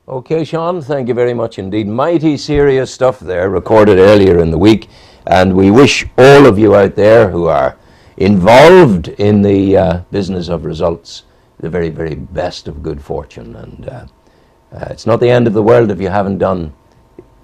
Okay, Sean, thank you very much indeed. Mighty serious stuff there, recorded earlier in the week, and we wish all of you out there who are involved in the business of results the very, very best of good fortune. And it's not the end of the world if you haven't done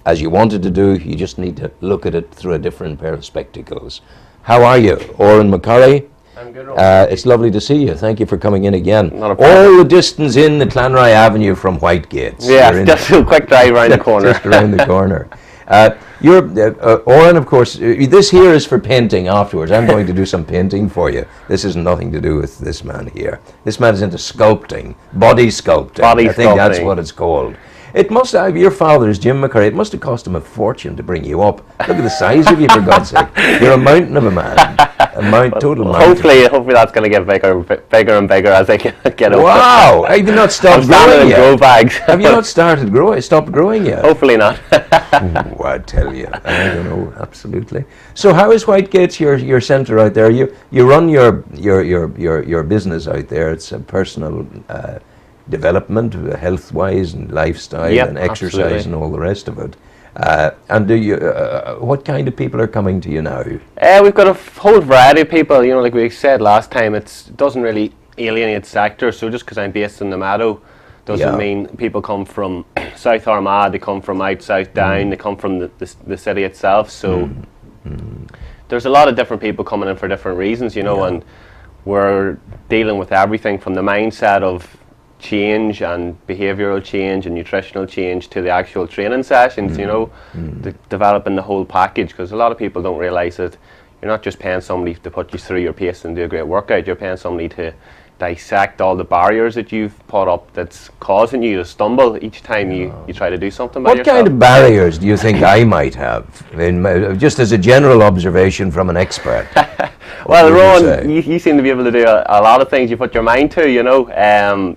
as you wanted to do. You just need to look at it through a different pair of spectacles. How are you, Odhran McCorry? I'm good. It's lovely to see you. Thank you for coming in again. Not a problem. All the distance in the Clanrye Avenue from Whitegates. Yeah, just a quick drive around the corner. Just around the corner. Odhran, of course, this here is for painting afterwards. I'm going to do some painting for you. This has nothing to do with this man here. This man is into sculpting, body sculpting. I think that's what it's called. It must have, your father is Jim McCorry, it must have cost him a fortune to bring you up. Look at the size of you, for God's sake. You're a mountain of a man. Total mountain. Hopefully that's going to get bigger and bigger as I get older. Wow! Have you not stopped growing yet? Grow bags. Have you not stopped growing yet? Hopefully not. Ooh, I tell you, I don't know, absolutely. So how is Whitegates your centre out there? You run your business out there. It's a personal development, health-wise and lifestyle and exercise absolutely. And all the rest of it. And do you? What kind of people are coming to you now? We've got a whole variety of people. You know, like we said last time, it doesn't really alienate sectors. So just because I'm based in the Meadow, doesn't mean people come from South Armagh. They come from out south down. They come from the city itself. So there's a lot of different people coming in for different reasons. You know, and we're dealing with everything from the mindset of change and behavioural change and nutritional change to the actual training sessions, you know, developing the whole package, because a lot of people don't realise that you're not just paying somebody to put you through your pace and do a great workout. You're paying somebody to dissect all the barriers that you've put up that's causing you to stumble each time you try to do something by yourself. What kind of barriers do you think I might have, just as a general observation from an expert? Well, Ron, you seem to be able to do a lot of things you put your mind to, you know.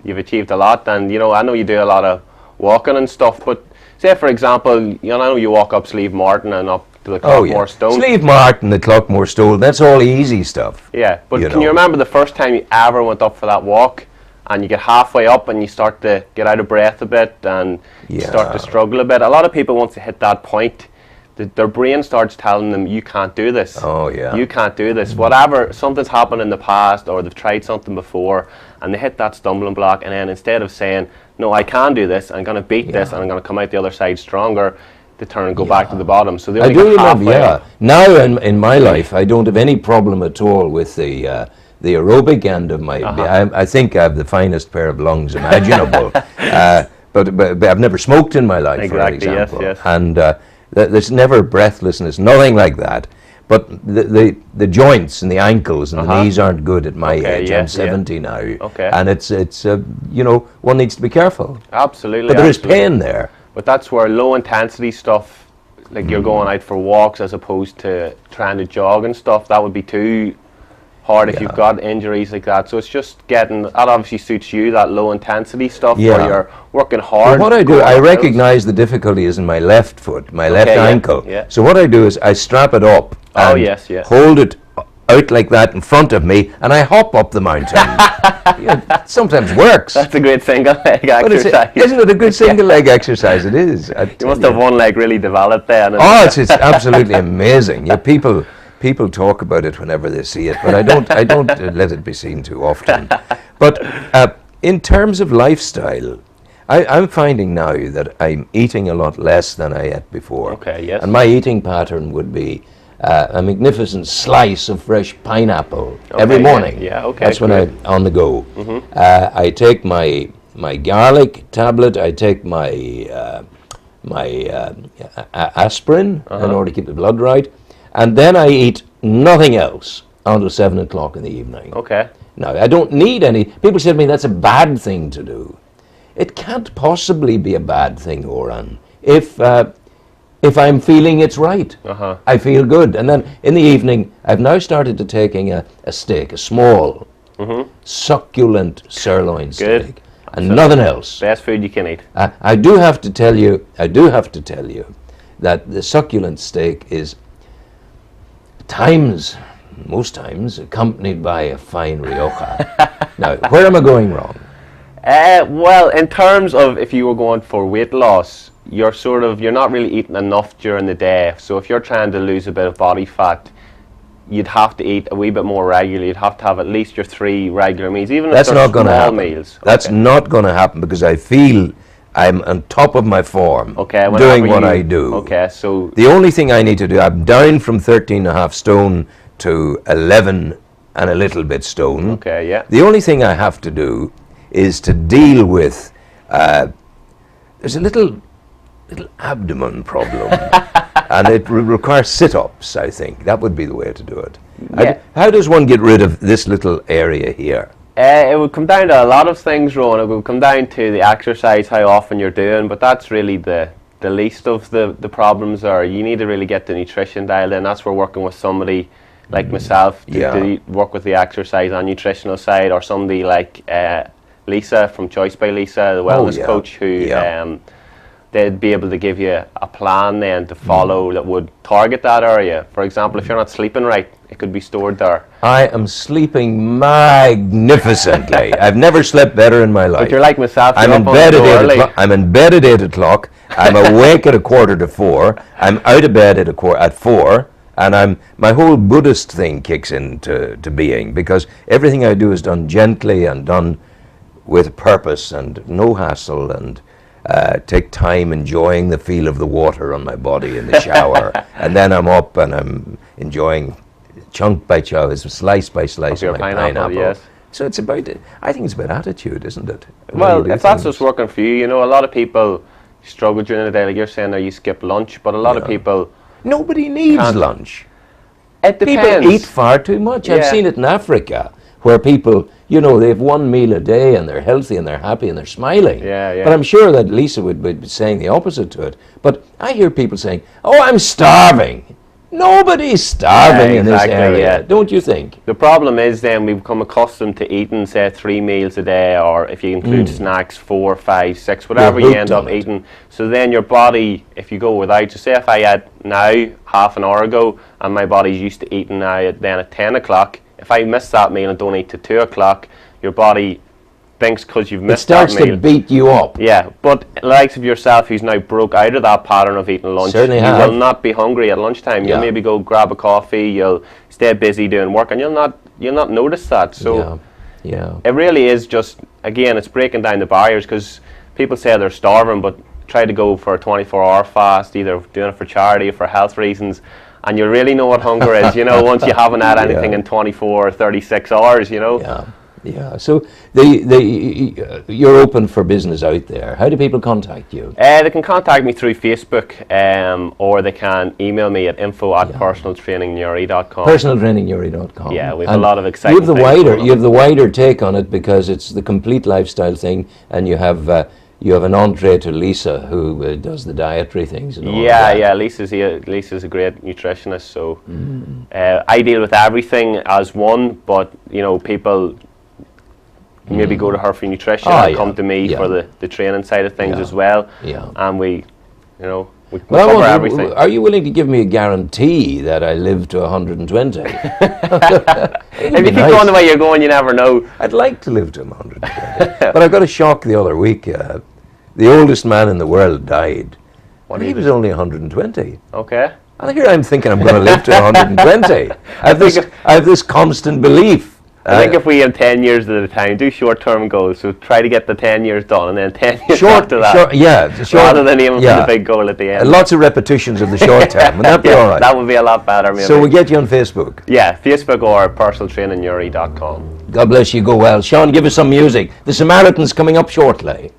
You've achieved a lot, and, you know, I know you do a lot of walking and stuff, but say, for example, you know, I know you walk up Slieve Martin and up to the Clockmore Stone. Slieve Martin, the Clockmore Stone, that's all easy stuff. Yeah, but can you remember the first time you ever went up for that walk, and you get halfway up and you start to get out of breath a bit, and you start to struggle a bit? A lot of people, once they hit that point, their brain starts telling them, you can't do this. You can't do this. Whatever, something's happened in the past, or they've tried something before, and they hit that stumbling block, and then instead of saying, no, I can do this, I'm going to beat this, and I'm going to come out the other side stronger, they turn and go back to the bottom. So they only get halfway up. Now in my life, I don't have any problem at all with the aerobic end of my... I think I have the finest pair of lungs imaginable. But I've never smoked in my life, for example. Yes. And there's never breathlessness, nothing like that. But the joints and the ankles and the knees aren't good at my age. I'm 70 now. And it's you know, one needs to be careful. Absolutely. But there is pain there. But that's where low intensity stuff, like you're going out for walks as opposed to trying to jog and stuff, that would be too hard if you've got injuries like that. So it's just getting, that obviously suits you, that low intensity stuff where you're working hard. Well, what I do, I recognize the difficulty is in my left foot, my left ankle. So what I do is I strap it up and hold it out like that in front of me, and I hop up the mountain. It sometimes works. That's a great single leg exercise. Isn't it a good single leg exercise? It is. You must have one leg really developed then. Oh, it's absolutely amazing. Yeah, people talk about it whenever they see it, but I don't let it be seen too often. But in terms of lifestyle, I'm finding now that I'm eating a lot less than I ate before. And my eating pattern would be a magnificent slice of fresh pineapple every morning. That's when I'm on the go. I take my garlic tablet. I take my aspirin in order to keep the blood right. And then I eat nothing else until 7 o'clock in the evening. Now, I don't need any... People say to me, that's a bad thing to do. It can't possibly be a bad thing, Odhran, if I'm feeling it's right. I feel good. And then in the evening, I've now started to taking a steak, a small, succulent sirloin steak, and nothing else. Best food you can eat. I do have to tell you that the succulent steak is most times accompanied by a fine Rioja. Now, where am I going wrong? Well, in terms of if you were going for weight loss, you're not really eating enough during the day. So if you're trying to lose a bit of body fat, you'd have to eat a wee bit more regularly. You'd have to have at least your 3 regular meals, even if they're small meals. That's not going to happen because I feel I'm on top of my form, Okay, doing what I do. Okay, so The only thing I need to do, I'm down from 13.5 stone to 11 and a little bit stone. okay, yeah. The only thing I have to do is to deal with, there's a little abdomen problem, and it requires sit-ups, I think. That would be the way to do it. Yeah. How does one get rid of this little area here? It would come down to a lot of things, Rowan. It would come down to the exercise, how often you're doing, but that's really the least of the problems. Are you need to really get the nutrition dialed in. That's where working with somebody like myself to work with the exercise and nutritional side, or somebody like Lisa from Choice by Lisa, the wellness coach, who they'd be able to give you a plan then to follow that would target that area. For example, if you're not sleeping right, it could be stored there. I am sleeping magnificently. I've never slept better in my life. But you're like myself. I'm in bed at 8 o'clock. I'm in bed at 8 o'clock. I'm awake at 3:45. I'm out of bed at 4, and my whole Buddhist thing kicks into being, because everything I do is done gently and done with purpose and no hassle, and take time enjoying the feel of the water on my body in the shower. And then I'm up and I'm enjoying chunk by chunk, slice by slice of my pineapple. Yes. So it's about, I think it's about attitude, isn't it? Well, if that's what's working for you, a lot of people struggle during the day. Like you're saying there, you skip lunch, but a lot of people... Nobody needs lunch. It depends. People eat far too much. I've seen it in Africa, where people, they have one meal a day and they're healthy and they're happy and they're smiling. But I'm sure that Lisa would be saying the opposite to it. But I hear people saying, "Oh, I'm starving." Nobody's starving in this area, don't you think? The problem is then we've become accustomed to eating, say, 3 meals a day, or if you include snacks, 4, 5, 6, whatever you end up eating. So then your body, if you go without, so say if I had now half an hour ago and my body's used to eating now then at 10 o'clock, if I miss that meal and don't eat till 2 o'clock, your body thinks because you've missed that meal. It starts to beat you up. Yeah, but the likes of yourself who's now broke out of that pattern of eating lunch, Certainly you will not be hungry at lunchtime. You'll maybe go grab a coffee, you'll stay busy doing work, and you'll not notice that. So it really is just, again, it's breaking down the barriers, because people say they're starving, but try to go for a 24-hour fast, either doing it for charity or for health reasons, and you really know what hunger is, once you haven't had anything in 24 or 36 hours, Yeah, so you're open for business out there. How do people contact you? They can contact me through Facebook, or they can email me at info@personaltrainingnuri.com. Personaltrainingnuri.com. Yeah, we have a lot of exciting you have the wider take on it, because it's the complete lifestyle thing, and you have an entree to Lisa, who does the dietary things and all that. Yeah, Lisa's a great nutritionist, so I deal with everything as one, but people maybe go to her for nutrition and come to me for the training side of things as well. Yeah. And we cover everything. Are you willing to give me a guarantee that I live to 120? If you keep going the way you're going, you never know. I'd like to live to 120. But I got a shock the other week. The oldest man in the world died. He was only 120. Okay. And here I'm thinking I'm going to live to 120. I have this constant belief. I think if we have 10 years at a time, do short-term goals, so try to get the 10 years done, and then 10 years after that. Rather than aiming for the big goal at the end. Lots of repetitions of the short term, would that be all right? That would be a lot better, maybe. So we get you on Facebook? Yeah, Facebook or personaltrainingnuri.com. God bless you, go well. Sean, give us some music. The Samaritan's coming up shortly.